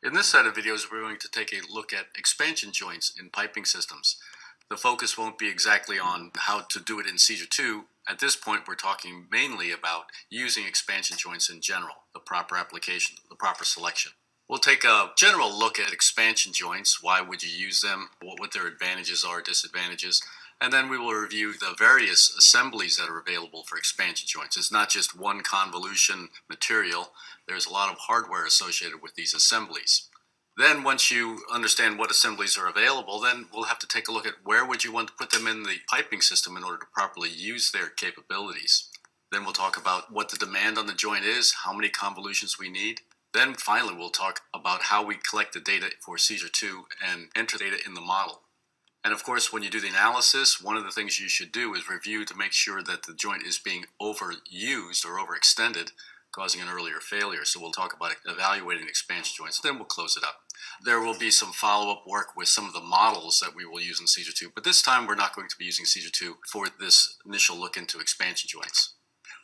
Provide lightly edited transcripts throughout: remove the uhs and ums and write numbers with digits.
In this set of videos, we're going to take a look at expansion joints in piping systems. The focus won't be exactly on how to do it in Seizure 2. At this point, we're talking mainly about using expansion joints in general, the proper application, the proper selection. We'll take a general look at expansion joints. Why would you use them? What their advantages are, disadvantages. And then we will review the various assemblies that are available for expansion joints. It's not just one convolution material. There's a lot of hardware associated with these assemblies. Then once you understand what assemblies are available, then we'll have to take a look at where would you want to put them in the piping system in order to properly use their capabilities. Then we'll talk about what the demand on the joint is, how many convolutions we need. Then finally we'll talk about how we collect the data for Seizure 2 and enter data in the model. And of course, when you do the analysis, one of the things you should do is review to make sure that the joint is being overused or overextended, causing an earlier failure. So we'll talk about evaluating expansion joints, then we'll close it up. There will be some follow-up work with some of the models that we will use in Seizure 2, but this time we're not going to be using Seizure 2 for this initial look into expansion joints.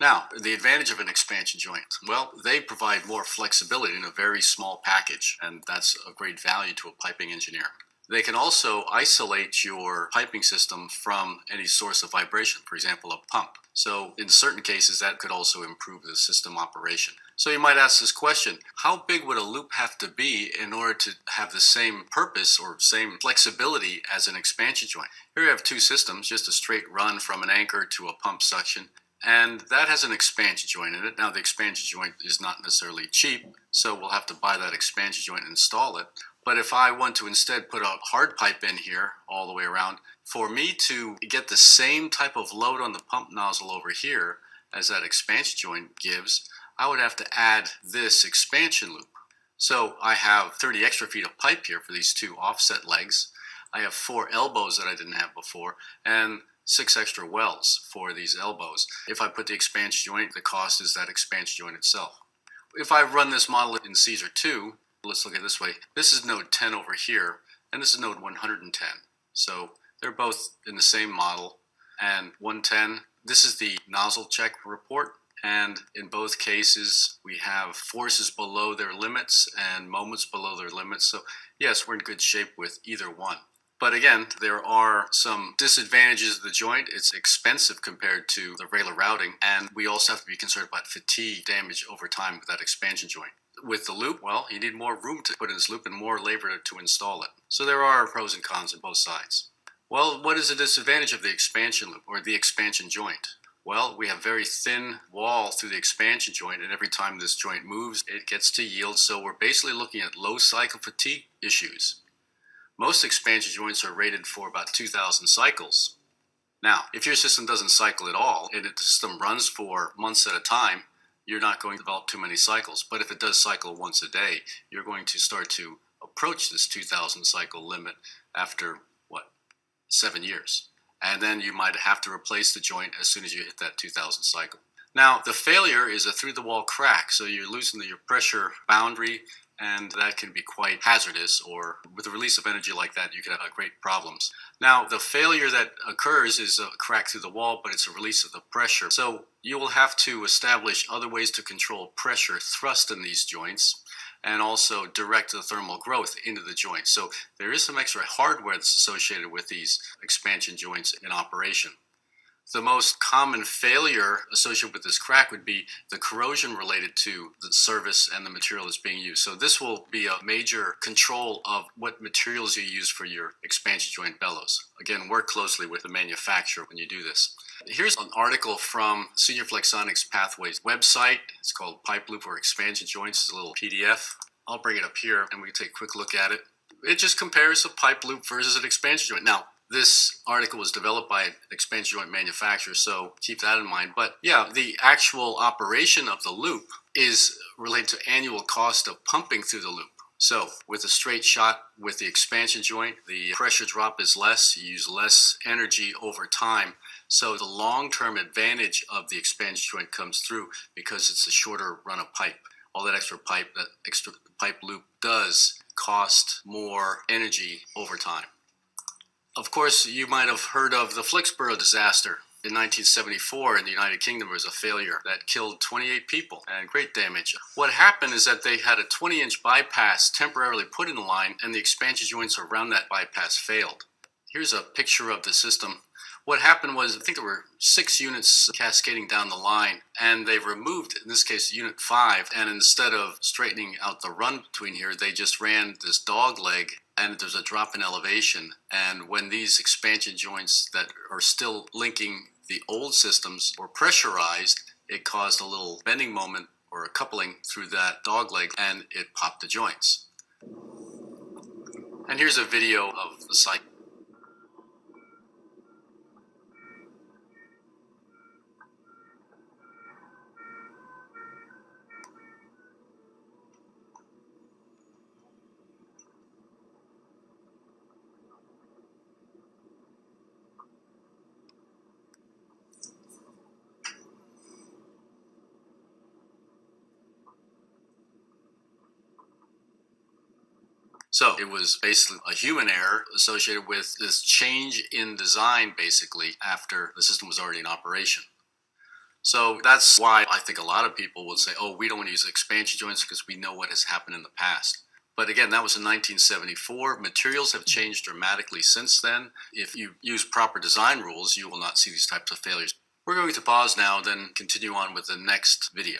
Now, the advantage of an expansion joint, well, they provide more flexibility in a very small package, and that's a great value to a piping engineer. They can also isolate your piping system from any source of vibration, for example, a pump. So in certain cases, that could also improve the system operation. So you might ask this question, how big would a loop have to be in order to have the same purpose or same flexibility as an expansion joint? Here we have two systems, just a straight run from an anchor to a pump suction. And that has an expansion joint in it. Now the expansion joint is not necessarily cheap, so we'll have to buy that expansion joint and install it. But if I want to instead put a hard pipe in here all the way around, for me to get the same type of load on the pump nozzle over here as that expansion joint gives, I would have to add this expansion loop. So I have 30 extra feet of pipe here for these two offset legs. I have 4 elbows that I didn't have before, and 6 extra welds for these elbows. If I put the expansion joint, the cost is that expansion joint itself. If I run this model in Seizure 2, let's look at it this way. This is node 10 over here, and this is node 110. So they're both in the same model. And 110, this is the nozzle check report. And in both cases, we have forces below their limits and moments below their limits. So yes, we're in good shape with either one. But again, there are some disadvantages of the joint. It's expensive compared to the regular routing, and we also have to be concerned about fatigue damage over time with that expansion joint. With the loop, well, you need more room to put in this loop and more labor to install it. So there are pros and cons on both sides. Well, what is the disadvantage of the expansion loop or the expansion joint? Well, we have very thin wall through the expansion joint, and every time this joint moves, it gets to yield. So we're basically looking at low cycle fatigue issues. Most expansion joints are rated for about 2,000 cycles. Now, if your system doesn't cycle at all, and the system runs for months at a time, you're not going to develop too many cycles. But if it does cycle once a day, you're going to start to approach this 2,000 cycle limit after, 7 years. And then you might have to replace the joint as soon as you hit that 2,000 cycle. Now, the failure is a through-the-wall crack, so you're losing your pressure boundary, and that can be quite hazardous, or with the release of energy like that, you can have great problems. Now, the failure that occurs is a crack through the wall, but it's a release of the pressure. So you will have to establish other ways to control pressure thrust in these joints, and also direct the thermal growth into the joint. So there is some extra hardware that's associated with these expansion joints in operation. The most common failure associated with this crack would be the corrosion related to the service and the material that's being used. So this will be a major control of what materials you use for your expansion joint bellows. Again, work closely with the manufacturer when you do this. Here's an article from Senior Flexonics Pathways website. It's called Pipe Loop or Expansion Joints. It's a little PDF. I'll bring it up here and we can take a quick look at it. It just compares a pipe loop versus an expansion joint. Now, this article was developed by an expansion joint manufacturer, so keep that in mind. But yeah, the actual operation of the loop is related to annual cost of pumping through the loop. So with a straight shot with the expansion joint, the pressure drop is less, you use less energy over time. So the long-term advantage of the expansion joint comes through because it's a shorter run of pipe. All that extra pipe loop does cost more energy over time. Of course, you might have heard of the Flixboro disaster. In 1974 in the United Kingdom, there was a failure that killed 28 people and great damage. What happened is that they had a 20-inch bypass temporarily put in the line, and the expansion joints around that bypass failed. Here's a picture of the system. What happened was, I think there were 6 units cascading down the line, and they removed, in this case, unit 5, and instead of straightening out the run between here, they just ran this dog leg, and there's a drop in elevation. And when these expansion joints that are still linking the old systems were pressurized, it caused a little bending moment or a coupling through that dog leg, and it popped the joints. And here's a video of the site. So it was basically a human error associated with this change in design, basically, after the system was already in operation. So that's why I think a lot of people will say, oh, we don't want to use expansion joints because we know what has happened in the past. But again, that was in 1974. Materials have changed dramatically since then. If you use proper design rules, you will not see these types of failures. We're going to pause now, then continue on with the next video.